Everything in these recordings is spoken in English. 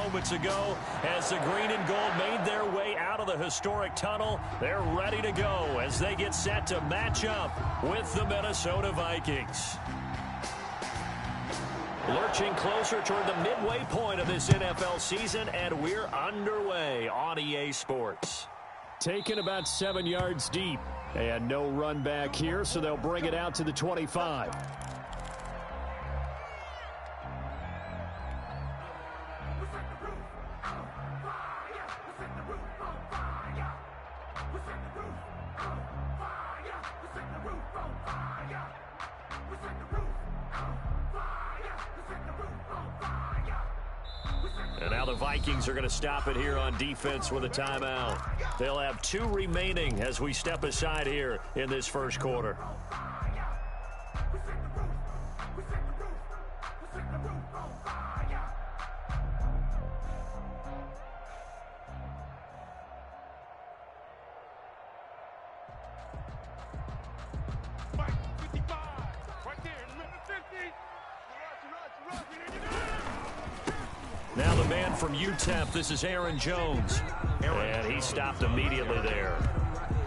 moments ago as the green and gold made their way out of the historic tunnel. They're ready to go as they get set to match up with the Minnesota Vikings. Lurching closer toward the midway point of this NFL season, and we're underway on EA Sports. Taken about 7 yards deep, and no run back here, so they'll bring it out to the 25. And now the Vikings are going to stop it here on defense with a timeout. They'll have 2 remaining as we step aside here in this first quarter. Now the man from UTEP, this is Aaron Jones. And he stopped immediately there.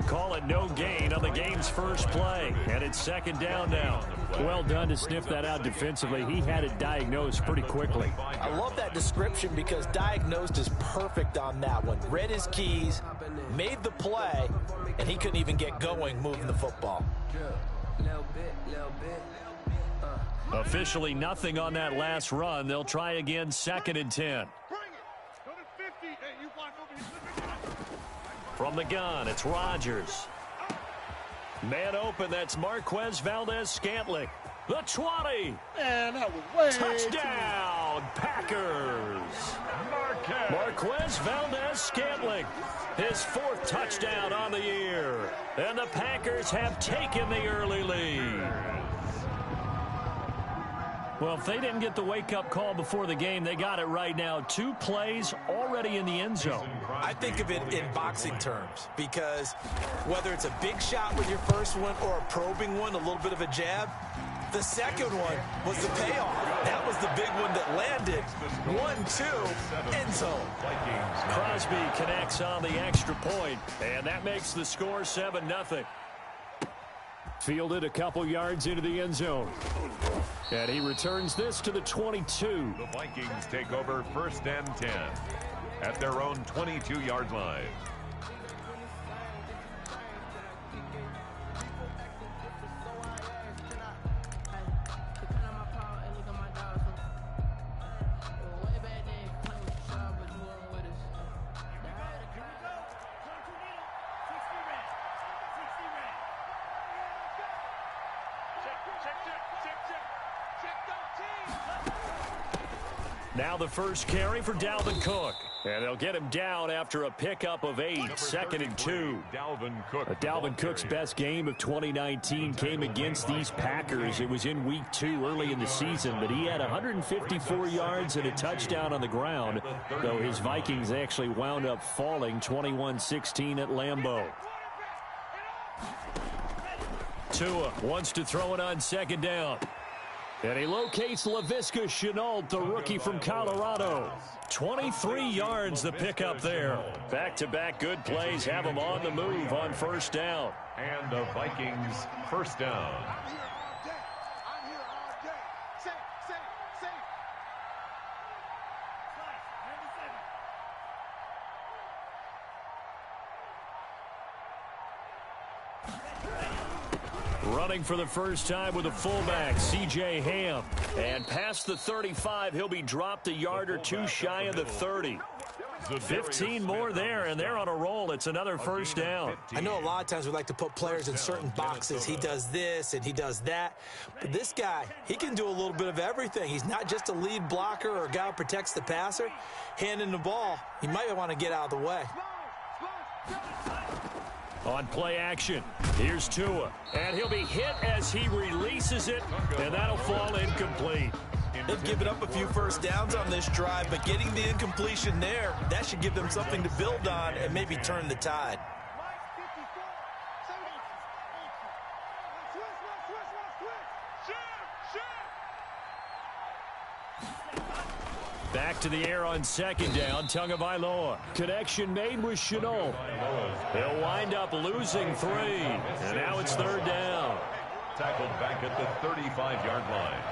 Call it no gain on the game's first play. And it's second down now. Well done to sniff that out defensively. He had it diagnosed pretty quickly. I love that description because diagnosed is perfect on that one. Read his keys, made the play, and he couldn't even get going moving the football. Officially nothing on that last run. They'll try again, second and 10. From the gun, it's Rodgers. Man open, that's Marquez Valdez-Scantling. The 20. Man, that was way touchdown, Packers. Marquez Valdez-Scantling. His 4th touchdown on the year. And the Packers have taken the early lead. Well, if they didn't get the wake-up call before the game, they got it right now. 2 plays already in the end zone. I think of it in boxing terms because whether it's a big shot with your first one or a probing one, a little bit of a jab, the second one was the payoff. That was the big one that landed. 1-2, end zone. Crosby connects on the extra point, and that makes the score 7-0. Fielded a couple yards into the end zone. And he returns this to the 22. The Vikings take over 1st and 10 at their own 22-yard line. Now the first carry for Dalvin Cook. And they'll get him down after a pickup of 8, 2nd and 2. Dalvin Cook's best game of 2019 came against these Packers. It was in week 2 early in the season, but he had 154 yards and a touchdown on the ground, though his Vikings actually wound up falling 21-16 at Lambeau. Tua wants to throw it on second down. And he locates Laviska Shenault, the rookie from Colorado. 23 yards the pickup there. Back-to-back good plays have him on the move on first down. And the Vikings first down. Running for the first time with a fullback, C.J. Ham. And past the 35, he'll be dropped a yard or 2 shy of the 30. 15 more there, and they're on a roll. It's another first down. I know a lot of times we like to put players in certain boxes. He does this and he does that. But this guy, he can do a little bit of everything. He's not just a lead blocker or a guy who protects the passer. Handing the ball, he might want to get out of the way. On play action, here's Tua. And he'll be hit as he releases it, and that'll fall incomplete. They've given up a few first downs on this drive, but getting the incompletion there, that should give them something to build on and maybe turn the tide. Back to the air on second down. Tagovailoa. Connection made with Chenault. He'll wind up losing 3. And now it's third down. Tackled back at the 35-yard line.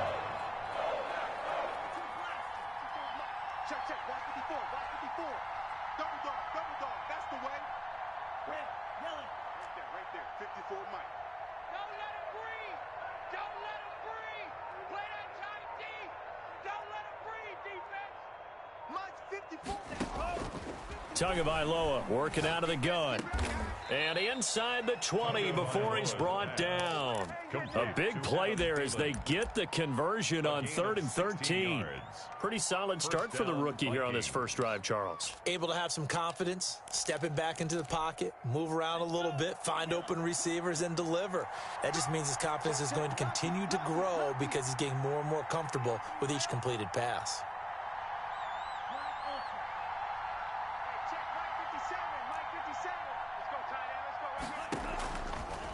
Check, check. Watch 54. Watch 54. Double dog. Double dog. That's the way. Red, yellow. Right there. 54 Mike. Don't let him breathe. Don't let him breathe. Play that tight deep. Don't let him breathe, defense. Mike's 54. Tagovailoa working out of the gun. And inside the 20 before he's brought down. A big play there as they get the conversion on 3rd and 13. Pretty solid start for the rookie here on this first drive, Charles. Able to have some confidence, stepping back into the pocket, move around a little bit, find open receivers, and deliver. That just means his confidence is going to continue to grow because he's getting more and more comfortable with each completed pass.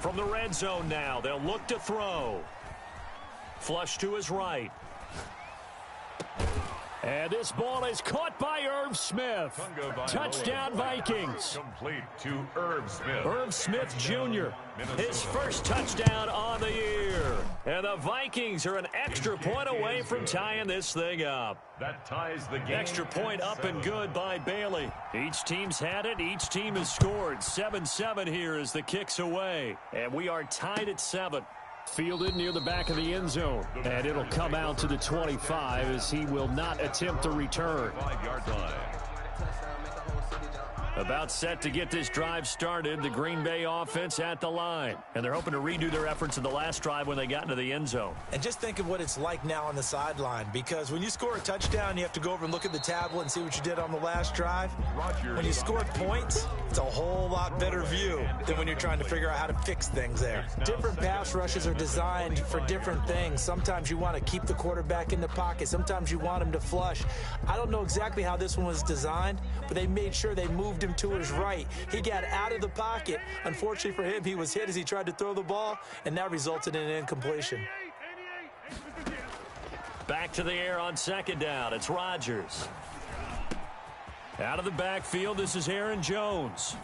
From the red zone now, they'll look to throw. Flush to his right. And this ball is caught by Irv Smith. Touchdown, Vikings. Complete to Irv Smith. Irv Smith Jr., his first touchdown on the year. And the Vikings are an extra point away from tying this thing up. That ties the game. Extra point up and good by Bailey. Each team's had it. Each team has scored. 7-7 here as the kick's away. And we are tied at 7. Fielded near the back of the end zone. And it'll come out to the 25 as he will not attempt to return. 5-yard line. About set to get this drive started, the Green Bay offense at the line. And they're hoping to redo their efforts in the last drive when they got into the end zone. And just think of what it's like now on the sideline, because when you score a touchdown, you have to go over and look at the tablet and see what you did on the last drive. When you score points, it's a whole lot better view than when you're trying to figure out how to fix things there. Different pass rushes are designed for different things. Sometimes you want to keep the quarterback in the pocket. Sometimes you want him to flush. I don't know exactly how this one was designed, but they made sure they moved him to his right. He got out of the pocket. Unfortunately for him, he was hit as he tried to throw the ball, and that resulted in an incompletion. Back to the air on second down. It's Rodgers. Out of the backfield, this is Aaron Jones.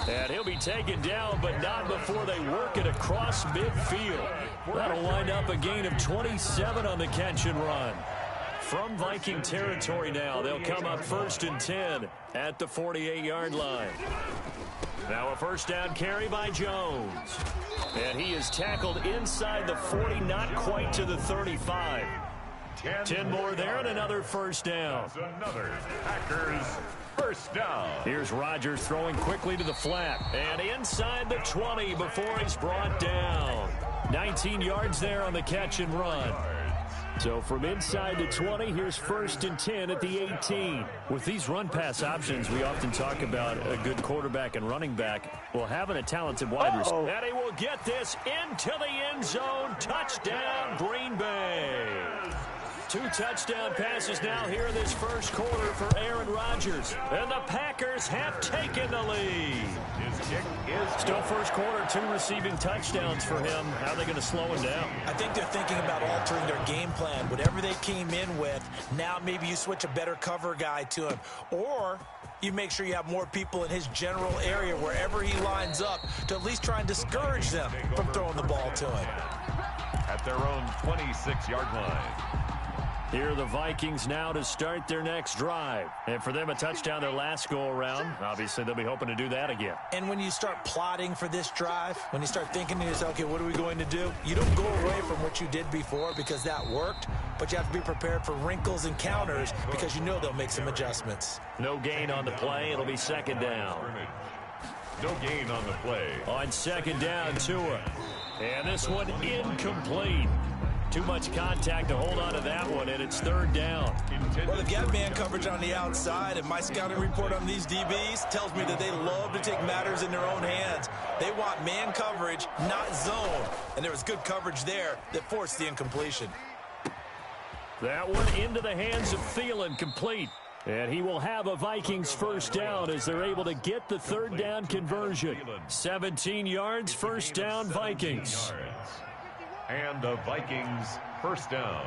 And he'll be taken down, but not before they work it across midfield. That'll wind up a gain of 27 on the catch and run. From Viking territory now, they'll come up 1st and 10 at the 48-yard line. Now a first down carry by Jones. And he is tackled inside the 40, not quite to the 35. 10 more there and another first down. Another Packers first down. Here's Rodgers throwing quickly to the flat. And inside the 20 before he's brought down. 19 yards there on the catch and run. So from inside the 20, here's 1st and 10 at the 18. With these run-pass options, we often talk about a good quarterback and running back. Well, having a talented wide receiver. And he will get this into the end zone. Touchdown, Green Bay. 2 touchdown passes now here in this first quarter for Aaron Rodgers. And the Packers have taken the lead. His kick is still first quarter, 2 receiving touchdowns for him. How are they going to slow him down? I think they're thinking about altering their game plan. Whatever they came in with, now maybe you switch a better cover guy to him. Or you make sure you have more people in his general area wherever he lines up to at least try and discourage them from throwing the ball to him. At their own 26-yard line. Here are the Vikings now to start their next drive. And for them, a touchdown their last go-around. Obviously, they'll be hoping to do that again. And when you start plotting for this drive, when you start thinking to yourself, okay, what are we going to do? You don't go away from what you did before because that worked, but you have to be prepared for wrinkles and counters because you know they'll make some adjustments. No gain on the play. It'll be second down. No gain on the play. On second down, Tua. And this one incomplete. Too much contact to hold on to that one, and it's third down. Well, they've got man coverage on the outside, and my scouting report on these DBs tells me that they love to take matters in their own hands. They want man coverage, not zone. And there was good coverage there that forced the incompletion. That one into the hands of Thielen, complete. And he will have a Vikings first down as they're able to get the third down conversion. 17 yards, first down, Vikings. And the Vikings first down.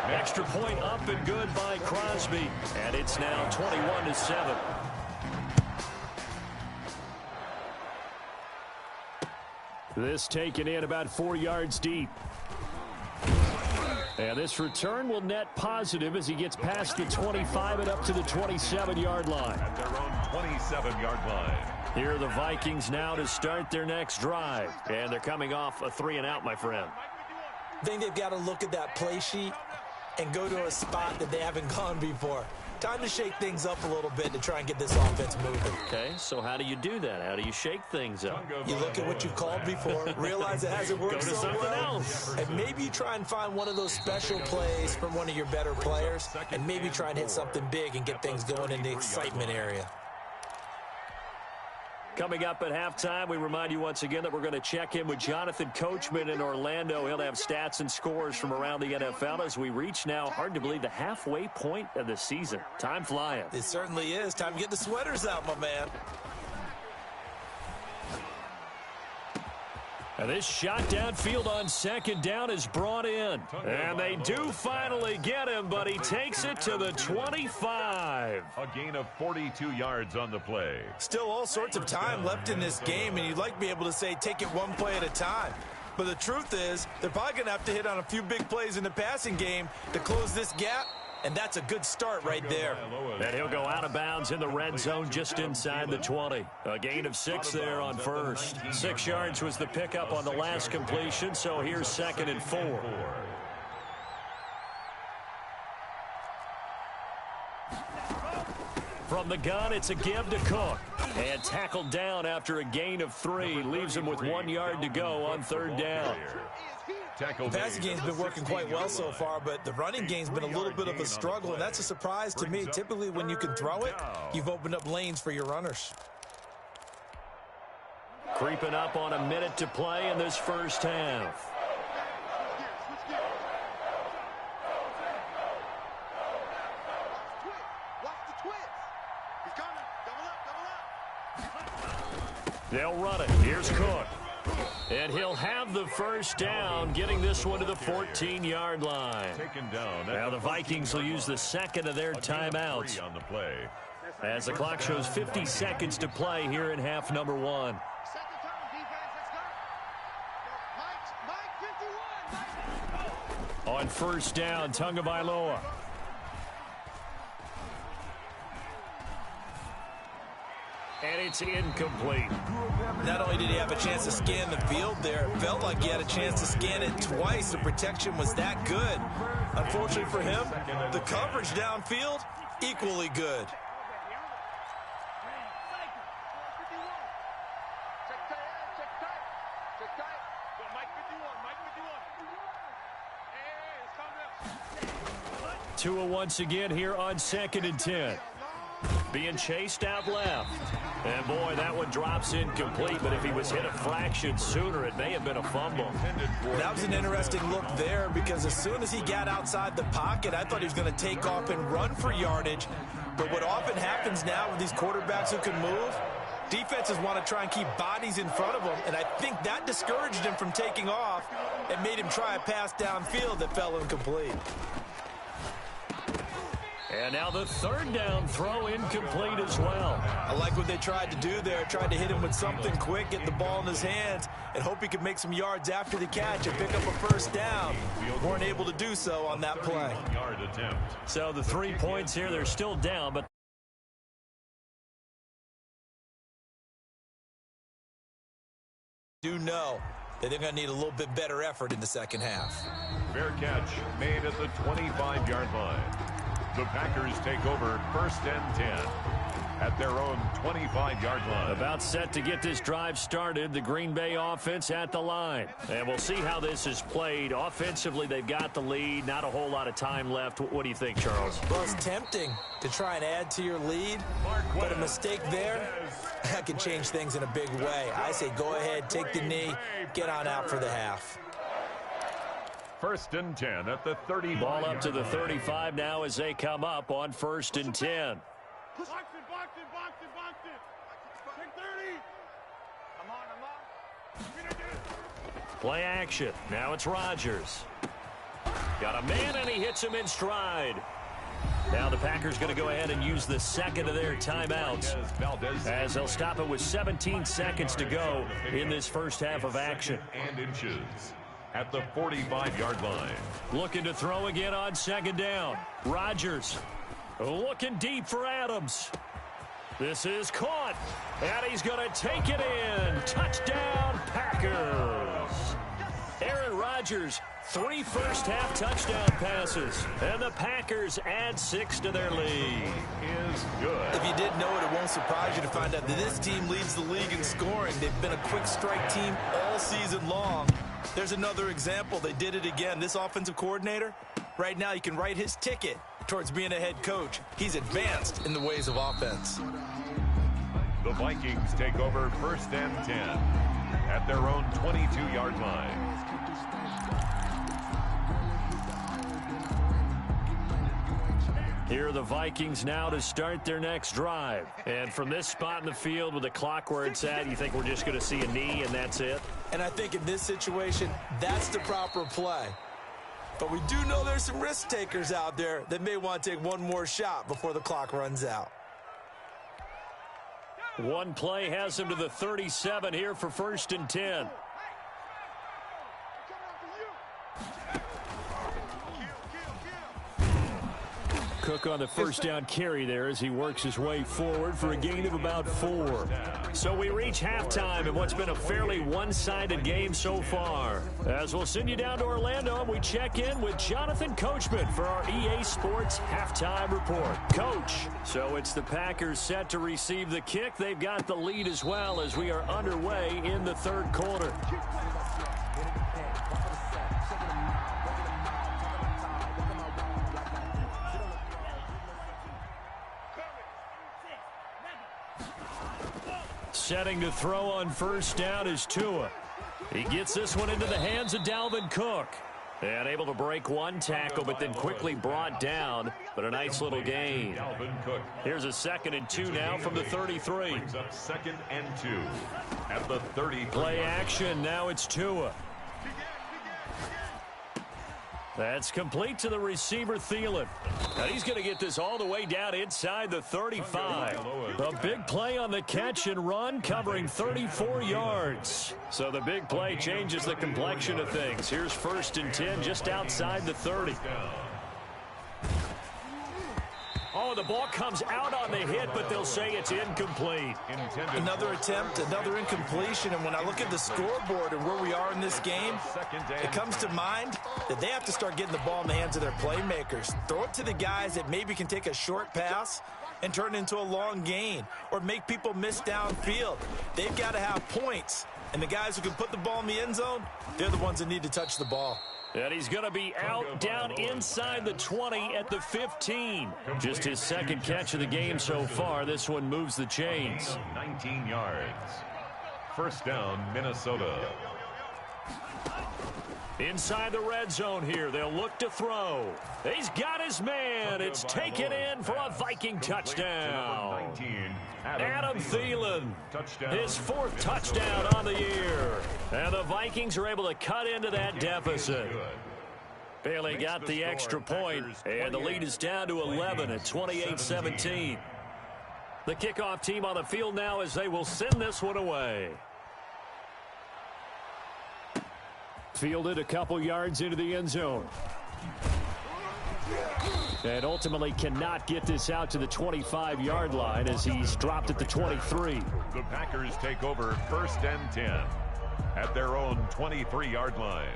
Extra point up and good by Crosby. And it's now 21-7. This taken in about 4 yards deep. And this return will net positive as he gets past the 25 and up to the 27-yard line. At their own 27-yard line. Here are the Vikings now to start their next drive. And they're coming off a 3-and-out, my friend. I think they've got to look at that play sheet and go to a spot that they haven't gone before. Time to shake things up a little bit to try and get this offense moving. Okay, so how do you do that? How do you shake things up? You look at what you've called before, realize it hasn't worked so well, else. and maybe you try and find one of those special plays from one of your better players, and maybe try and hit something big and get things going in the excitement area. Coming up at halftime, we remind you once again that we're going to check in with Jonathan Coachman in Orlando. He'll have stats and scores from around the NFL as we reach now, hard to believe, the halfway point of the season. Time flying. It certainly is. Time to get the sweaters out, my man. And this shot downfield on second down is brought in. And they do finally get him, but he takes it to the 25. A gain of 42 yards on the play. Still all sorts of time left in this game, and you'd like to be able to say take it one play at a time. But the truth is, they're probably going to have to hit on a few big plays in the passing game to close this gap, and that's a good start right there. And he'll go out of bounds in the red zone just inside the 20. A gain of 6 there on first. 6 yards was the pickup on the last completion, so here's 2nd and 4. From the gun, it's a give to Cook. And tackled down after a gain of 3. Leaves him with 1 yard to go on 3rd down. The passing game's been working quite well so far, but the running game's been a little bit of a struggle, and that's a surprise to me. Typically, when you can throw it, you've opened up lanes for your runners. Creeping up on a minute to play in this first half. They'll run it. Here's Cook. And he'll have the first down, getting this one to the 14-yard line. Now the Vikings will use the second of their timeouts as the clock shows 50 seconds to play here in half number 1. On first down, Tagovailoa. And it's incomplete. Not only did he have a chance to scan the field there, it felt like he had a chance to scan it twice. The protection was that good. Unfortunately for him, the coverage downfield, equally good. Tua once again here on 2nd and 10. Being chased out left. And, boy, that one drops incomplete, but if he was hit a fraction sooner, it may have been a fumble. That was an interesting look there because as soon as he got outside the pocket, I thought he was going to take off and run for yardage. But what often happens now with these quarterbacks who can move, defenses want to try and keep bodies in front of them, and I think that discouraged him from taking off and made him try a pass downfield that fell incomplete. And now the 3rd down throw incomplete as well. I like what they tried to do there. Tried to hit him with something quick, get the ball in his hands, and hope he could make some yards after the catch and pick up a first down. Weren't able to do so on that play. So the 3 points here, they're still down, but do know that they're going to need a little bit better effort in the second half. Fair catch made at the 25-yard line. The Packers take over 1st and 10 at their own 25-yard line. About set to get this drive started. The Green Bay offense at the line. And we'll see how this is played. Offensively, they've got the lead. Not a whole lot of time left. What do you think, Charles? Well, it's tempting to try and add to your lead, but a mistake there, that can change things in a big way. I say go ahead, take the knee, get on out for the half. 1st and 10 at the 30. Ball up to the 35 now as they come up on 1st and 10. Box it. Take 30. Come on. Play action. Now it's Rodgers. Got a man, and he hits him in stride. Now the Packers going to go ahead and use the second of their timeouts as they'll stop it with 17 seconds to go in this first half of action. And inches at the 45-yard line. Looking to throw again on second down. Rodgers looking deep for Adams. This is caught, and he's going to take it in. Touchdown, Packers. Aaron Rodgers, 3 first-half touchdown passes, and the Packers add 6 to their lead. Is good. If you didn't know it, it won't surprise you to find out that this team leads the league in scoring. They've been a quick strike team all season long. There's another example. They did it again. This offensive coordinator, right now you can write his ticket towards being a head coach. He's advanced in the ways of offense. The Vikings take over 1st and 10 at their own 22-yard line. Here are the Vikings now to start their next drive. And from this spot in the field with the clock where it's at, you think we're just going to see a knee and that's it? And I think in this situation, that's the proper play. But we do know there's some risk takers out there that may want to take one more shot before the clock runs out. One play has him to the 37 here for 1st and 10. Cook on the first down carry there as he works his way forward for a gain of about 4. So we reach halftime in what's been a fairly one-sided game so far. As we'll send you down to Orlando, and we check in with Jonathan Coachman for our EA Sports Halftime Report. Coach, so it's the Packers set to receive the kick. They've got the lead as well as we are underway in the 3rd quarter. Setting to throw on first down is Tua. He gets this one into the hands of Dalvin Cook. And able to break one tackle, but then quickly brought down. But a nice little gain. Here's a 2nd and 2 now from the 33. Brings up 2nd and 2 at the 30. Play action. Now it's Tua. That's complete to the receiver, Thielen. Now he's going to get this all the way down inside the 35. A big play on the catch and run, covering 34 yards. So the big play changes the complexion of things. Here's 1st and 10 just outside the 30. Oh, the ball comes out on the hit, but they'll say it's incomplete. Another attempt, another incompletion, and when I look at the scoreboard and where we are in this game, it comes to mind that they have to start getting the ball in the hands of their playmakers. Throw it to the guys that maybe can take a short pass and turn it into a long gain or make people miss downfield. They've got to have points, and the guys who can put the ball in the end zone, they're the ones that need to touch the ball. And he's going to be out down inside the 20 at the 15. Just his 2nd catch of the game so far. This one moves the chains. 19 yards. 1st down, Minnesota. Inside the red zone here. They'll look to throw. He's got his man. It's taken in for a Viking touchdown. Adam Thielen, his 4th touchdown on the year. And the Vikings are able to cut into that deficit. Bailey got the extra point, and the lead is down to 11 at 28-17. The kickoff team on the field now as they will send this one away. Fielded a couple yards into the end zone. And ultimately cannot get this out to the 25-yard line as he's dropped at the 23. The Packers take over 1st and 10 at their own 23-yard line.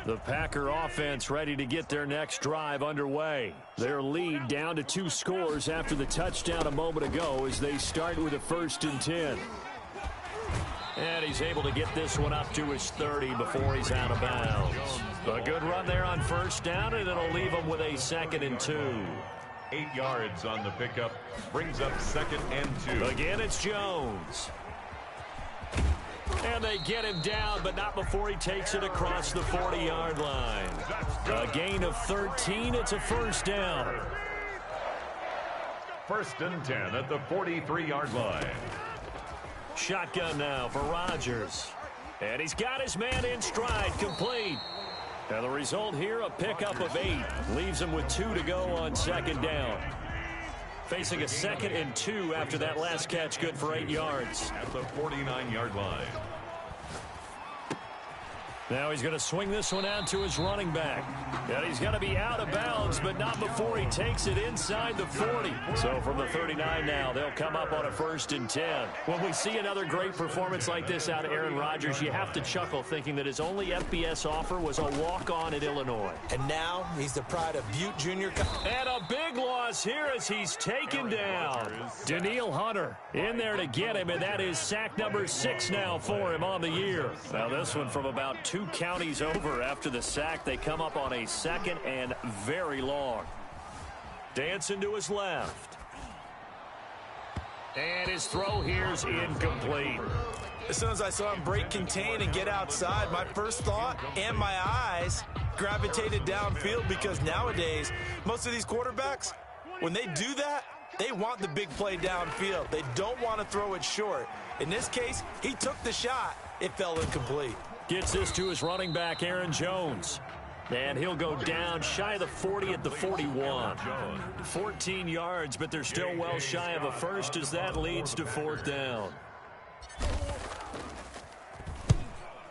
The Packer offense ready to get their next drive underway. Their lead down to 2 scores after the touchdown a moment ago as they start with a 1st and 10. And he's able to get this one up to his 30 before he's out of bounds. A good run there on 1st down, and it'll leave him with a 2nd and 2. 8 yards on the pickup. Brings up 2nd and 2. Again, it's Jones. And they get him down, but not before he takes it across the 40-yard line. A gain of 13. It's a 1st down. 1st and 10 at the 43-yard line. Shotgun now for Rodgers. And he's got his man in stride, complete. Now the result here, a pickup of 8. Leaves him with 2 to go on second down. Facing a 2nd and 2 after that last catch, good for 8 yards. At the 49-yard line. Now he's going to swing this one out to his running back. And he's going to be out of bounds, but not before he takes it inside the 40. So from the 39 now, they'll come up on a 1st and 10. When we see another great performance like this out of Aaron Rodgers, you have to chuckle thinking that his only FBS offer was a walk-on at Illinois. And now he's the pride of Butte Junior. And a big loss here as he's taken down. Daniil Hunter in there to get him, and that is sack number 6 now for him on the year. Now this one from about 2 counties over after the sack. They come up on a 2nd and very long. Dancing to his left. And his throw here's incomplete. As soon as I saw him break contain and get outside, my first thought and my eyes gravitated downfield, because nowadays, most of these quarterbacks, when they do that, they want the big play downfield. They don't want to throw it short. In this case, he took the shot. It fell incomplete. Gets this to his running back, Aaron Jones. And he'll go down shy of the 40 at the 41. 14 yards, but they're still well shy of a first as that leads to 4th down.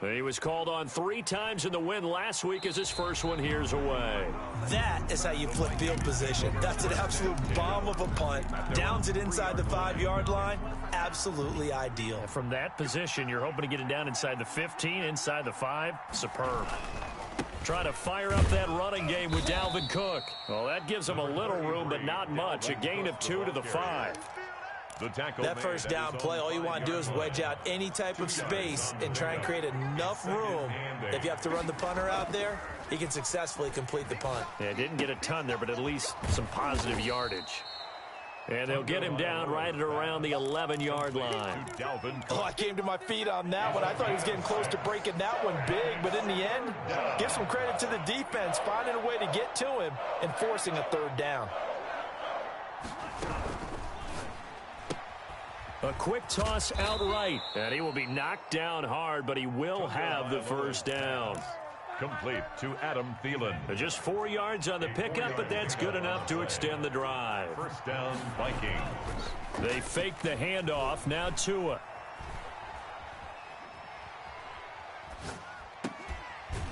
He was called on 3 times in the win last week as his first one here's away. That is how you flip field position. That's an absolute bomb of a punt. Downs it inside the 5-yard line. Absolutely ideal. From that position, you're hoping to get it down inside the 15, inside the 5. Superb. Trying to fire up that running game with Dalvin Cook. Well, that gives him a little room, but not much. A gain of 2 to the 5. That first down play, all you want to do is wedge out any type of space and try and create enough room. If you have to run the punter out there, he can successfully complete the punt. Yeah, didn't get a ton there, but at least some positive yardage. And they'll get him down right at around the 11-yard line. Oh, I came to my feet on that one. I thought he was getting close to breaking that one big, but in the end, give some credit to the defense, finding a way to get to him and forcing a 3rd down. A quick toss outright, and he will be knocked down hard, but he will have the first down. Complete to Adam Thielen. Just 4 yards on the pickup, but that's good enough to extend the drive. First down, Vikings. They fake the handoff. Now Tua.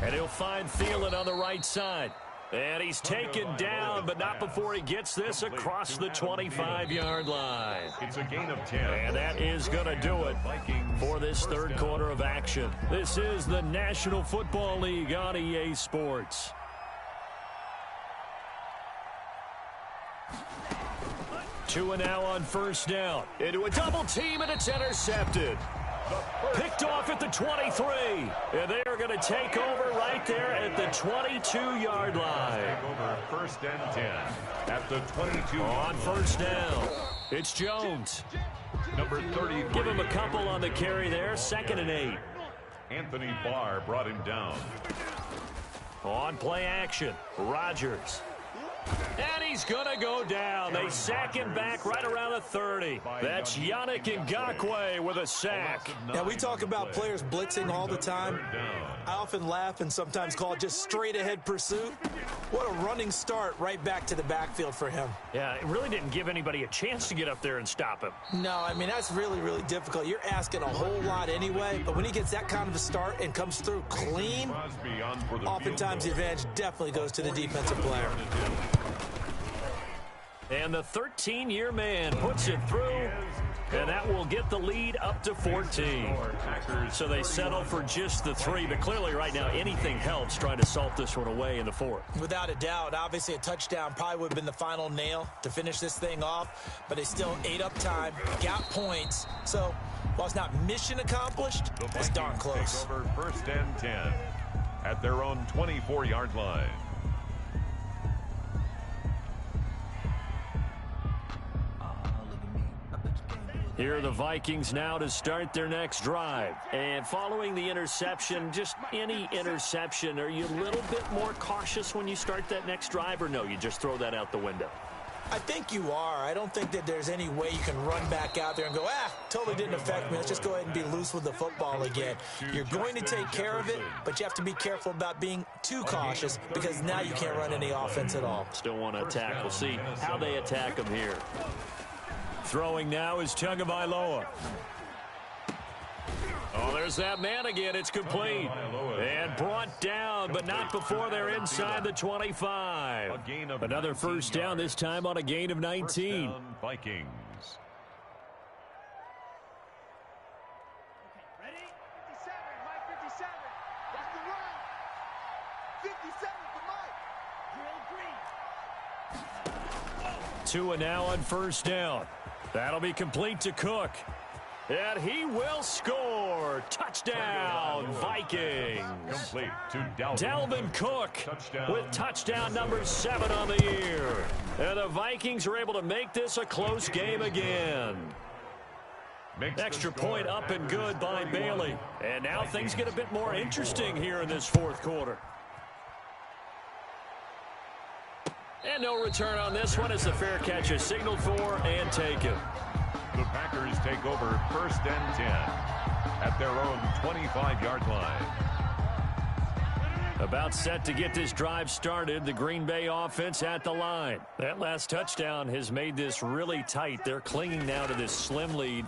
And he'll find Thielen on the right side. And he's taken down, but not before he gets this across the 25-yard line. It's a gain of 10. And that is going to do it for this 3rd quarter of action. This is the National Football League on EA Sports. Tua now on 1st down. Into a double team, and it's intercepted. Picked off at the 23. And they are going to take over right there at the 22-yard line. Take over 1st and 10 at the 22. On 1st down, it's Jones. Number 30. Give him a couple on the carry there. 2nd and 8. Anthony Barr brought him down. On play action, Rodgers. And he's going to go down. They sack him back right around the 30. That's Yannick Ngakoue with a sack. Now, we talk about players blitzing all the time. I often laugh and sometimes call it just straight-ahead pursuit. What a running start right back to the backfield for him. Yeah, it really didn't give anybody a chance to get up there and stop him. No, I mean, that's really, really difficult. You're asking a whole lot anyway, but when he gets that kind of a start and comes through clean, oftentimes the advantage definitely goes to the defensive player. And the 13-year man puts it through, and that will get the lead up to 14. So they settle for just the 3, but clearly right now anything helps trying to salt this one away in the 4th. Without a doubt, obviously a touchdown probably would have been the final nail to finish this thing off, but they still ate up time, got points. So while it's not mission accomplished, it's darn close. Over 1st and 10 at their own 24-yard line. Here are the Vikings now to start their next drive. And following the interception, just any interception, are you a little bit more cautious when you start that next drive, or no, you just throw that out the window? I think you are. I don't think that there's any way you can run back out there and go, totally didn't affect me. Let's just go ahead and be loose with the football again. You're going to take care of it, but you have to be careful about being too cautious because now you can't run any offense at all. Still want to attack. We'll see how they attack him here. Throwing now is Tagovailoa. Oh, there's that man again. It's complete. And brought down, but not before they're inside the 25. Another first down, this time on a gain of 19. Vikings. Ready? 57, Mike 57. That's the run. 57 for Mike. Drill green. Tua now on first down. That'll be complete to Cook. And he will score. Touchdown, Vikings. Complete to Dalvin Cook with touchdown number 7 on the year. And the Vikings are able to make this a close game again. Extra point up and good by Bailey. And now things get a bit more interesting here in this fourth quarter. And no return on this one as the fair catch is signaled for and taken. The Packers take over first and 10 at their own 25-yard line. About set to get this drive started. The Green Bay offense at the line. That last touchdown has made this really tight. They're clinging now to this slim lead.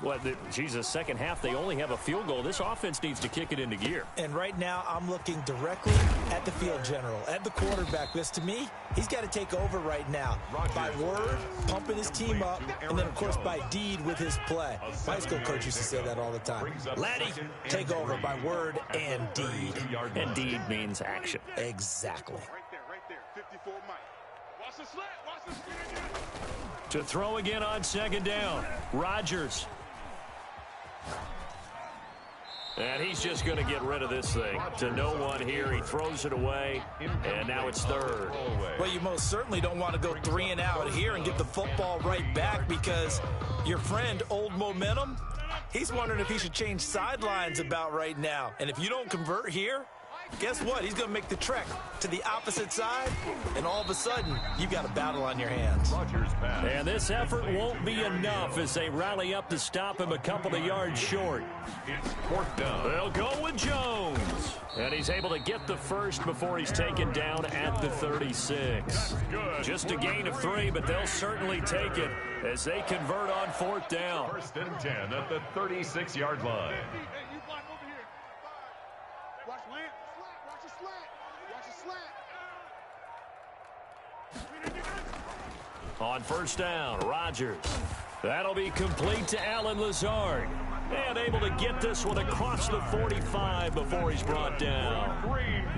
Second half, they only have a field goal. This offense needs to kick it into gear. And right now, I'm looking directly at the field general, at the quarterback. Because to me, he's got to take over right now. By word, pumping his team up, and then, of course, by deed with his play. My school coach used to say that all the time. Laddie, take over by word and deed. And deed means action. Exactly. Right there. 54 Mike. Watch the slant. Watch the slant. To throw again on second down. Rodgers. And he's just going to get rid of this thing. To no one here. He throws it away. And now it's third. Well, you most certainly don't want to go 3 and out here and get the football right back because your friend, Old Momentum, he's wondering if he should change sidelines about right now. And if you don't convert here, guess what? He's going to make the trek to the opposite side, and all of a sudden, you've got a battle on your hands. And this effort won't be enough as they rally up to stop him a couple of yards short. It's fourth down. They'll go with Jones. And he's able to get the first before he's taken down at the 36. Just a gain of 3, but they'll certainly take it as they convert on fourth down. First and 10 at the 36-yard line. Hey, you block over here. Watch slant. Watch a slant. Watch a slant. On first down, Rodgers. That'll be complete to Allen Lazard. And able to get this one across the 45 before he's brought down.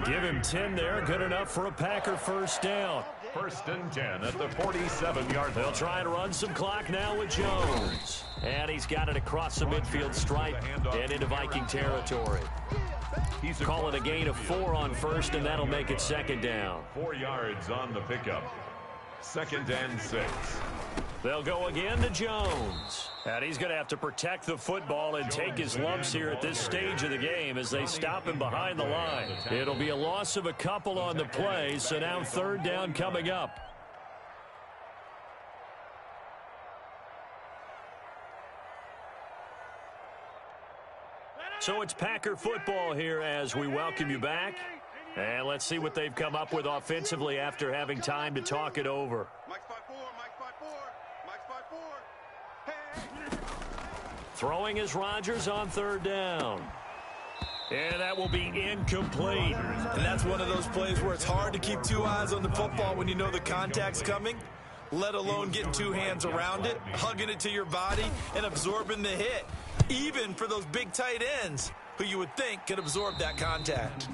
Give him 10 there. Good enough for a Packer first down. First and 10 at the 47-yard line. They'll try and run some clock now with Jones. And he's got it across the midfield stripe and into Viking territory. Call it a gain of 4 on first, and that'll make it second down. 4 yards on the pickup. Second and 6. They'll go again to Jones. And he's going to have to protect the football and take his lumps here at this stage of the game as they stop him behind the line. It'll be a loss of a couple on the play, so now third down coming up. So it's Packer football here as we welcome you back. And let's see what they've come up with offensively after having time to talk it over. Mike's 5-4. Mike's 5-4. Mike's 5-4. Hey. Throwing is Rodgers on third down. And that will be incomplete. And that's one of those plays where it's hard to keep 2 eyes on the football when you know the contact's coming, let alone getting 2 hands around it, hugging it to your body, and absorbing the hit. Even for those big tight ends who you would think could absorb that contact.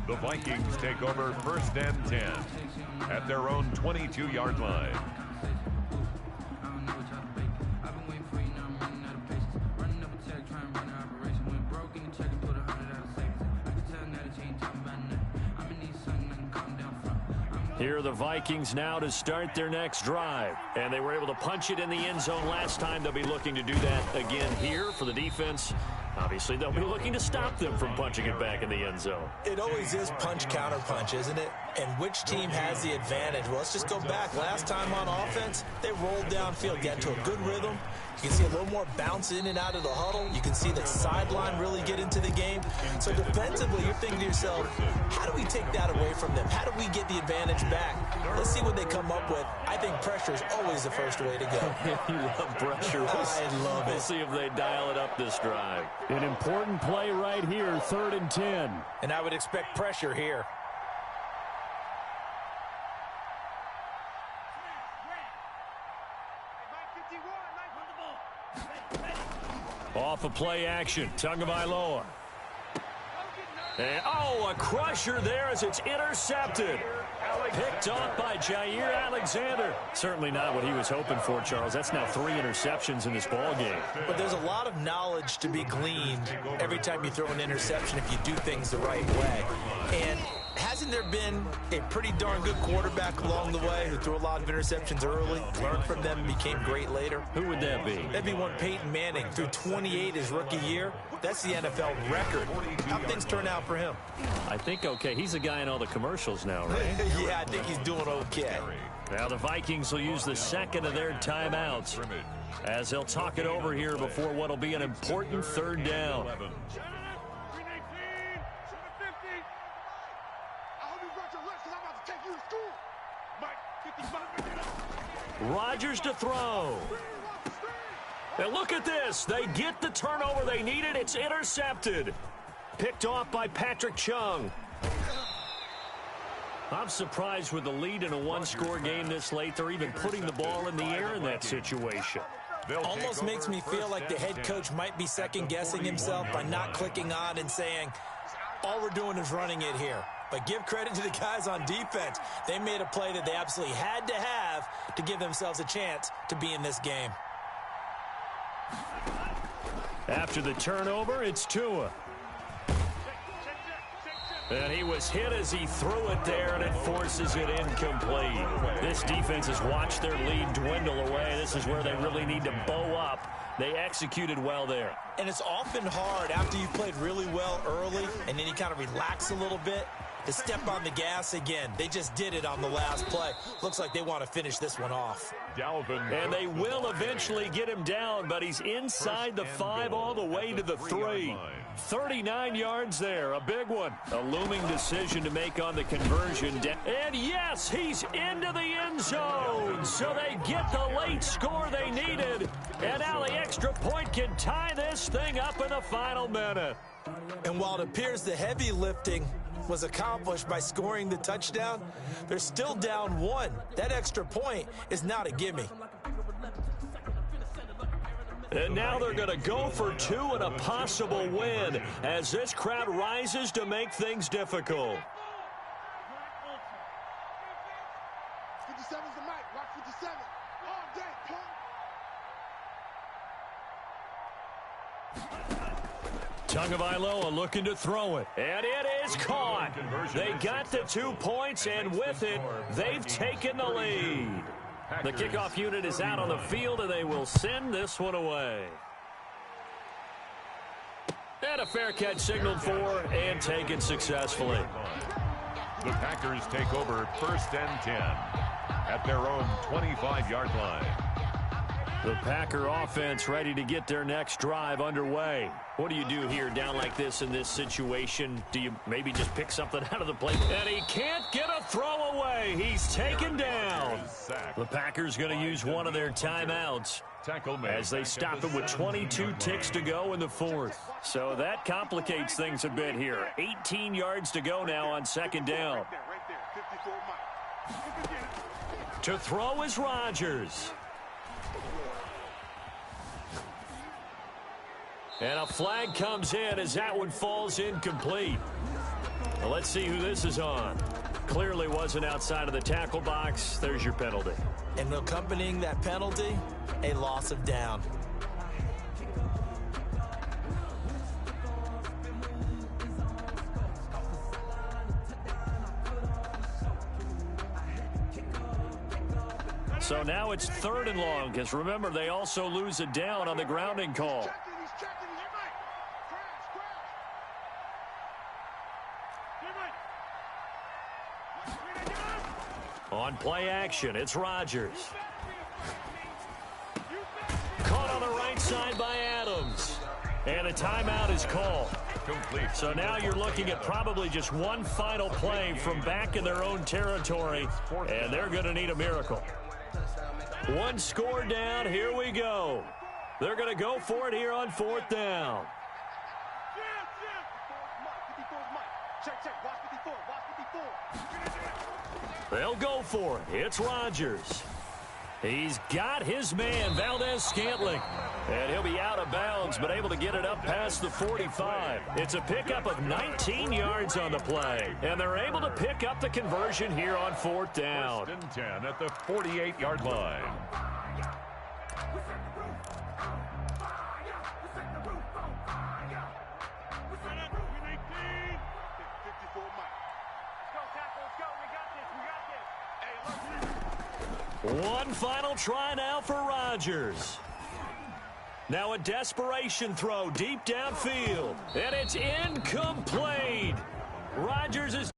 The Vikings take over first and 10 at their own 22-yard line. Here are the Vikings now to start their next drive. And they were able to punch it in the end zone last time. They'll be looking to do that again here for the defense. Obviously, they'll be looking to stop them from punching it back in the end zone. It always is punch-counter-punch, isn't it? And which team has the advantage? Well, let's just go back. Last time on offense, they rolled downfield, got to a good rhythm. You can see a little more bounce in and out of the huddle. You can see the sideline really get into the game. So defensively, you're thinking to yourself, how do we take that away from them? How do we get the advantage back? Let's see what they come up with. I think pressure is always the first way to go. You love pressure. I love it. We'll see if they dial it up this drive. An important play right here, 3rd and 10. And I would expect pressure here. Off of play action, Tagovailoa. And, a crusher there as it's intercepted. Picked off by Jair Alexander. Certainly not what he was hoping for, Charles. That's now 3 interceptions in this ball game. But there's a lot of knowledge to be gleaned every time you throw an interception if you do things the right way. And hasn't there been a pretty darn good quarterback along the way who threw a lot of interceptions early, learned from them, and became great later? Who would that be? That'd be one Peyton Manning. Threw 28 his rookie year. That's the NFL record. How things turn out for him? I think okay. He's a guy in all the commercials now, right? Yeah, I think he's doing okay. Now the Vikings will use the second of their timeouts as they'll talk it over here before what will be an important 3rd down. Rodgers to throw. And look at this. They get the turnover they needed. It's intercepted. Picked off by Patrick Chung. I'm surprised with the lead in a one-score game this late. They're even putting the ball in the air in that situation. Almost makes me feel like the head coach might be second-guessing himself by not clicking on and saying, all we're doing is running it here. But give credit to the guys on defense. They made a play that they absolutely had to have to give themselves a chance to be in this game. After the turnover, it's Tua. And he was hit as he threw it there, and it forces it incomplete. This defense has watched their lead dwindle away. This is where they really need to bow up. They executed well there. And it's often hard after you've played really well early and then you kind of relax a little bit to step on the gas again. They just did it on the last play. Looks like they want to finish this one off. And they will eventually get him down, but he's inside the 5 all the way to the 3. 39 yards there, a big one. A looming decision to make on the conversion. And yes, he's into the end zone. So they get the late score they needed. And now the extra point can tie this thing up in the final minute. And while it appears the heavy lifting was accomplished by scoring the touchdown, they're still down 1. That extra point is not a gimme. And now they're going to go for 2 and a possible win as this crowd rises to make things difficult. 57's the mic. Watch 57. All day, punk. Tagovailoa looking to throw it. And it is caught. They got the 2 points, and with it, they've taken the lead. The kickoff unit is out on the field, and they will send this one away. And a fair catch signaled for and taken successfully. The Packers take over 1st and 10 at their own 25-yard line. The Packer offense ready to get their next drive underway. What do you do here down like this in this situation? Do you maybe just pick something out of the plate? And he can't get a throw away. He's taken down. The Packers going to use one of their timeouts as they stop it with 22 ticks to go in the 4th. So that complicates things a bit here. 18 yards to go now on 2nd down. To throw is Rodgers. And a flag comes in as that one falls incomplete. Well, let's see who this is on. Clearly wasn't outside of the tackle box. There's your penalty. And accompanying that penalty, a loss of down. So now it's 3rd and long, because remember, they also lose a down on the grounding call. On play action, it's Rodgers. Caught on the right side by Adams. And a timeout is called. Complete. So now you're looking at probably just one final play from back in their own territory, and they're going to need a miracle. One score down, here we go. They're going to go for it here on 4th down. They'll go for it. It's Rodgers. He's got his man, Valdez-Scantling. And he'll be out of bounds, but able to get it up past the 45. It's a pickup of 19 yards on the play. And they're able to pick up the conversion here on 4th down. 1st and 10 at the 48-yard line. One final try now for Rodgers. Now a desperation throw deep downfield. And it's incomplete. Rodgers is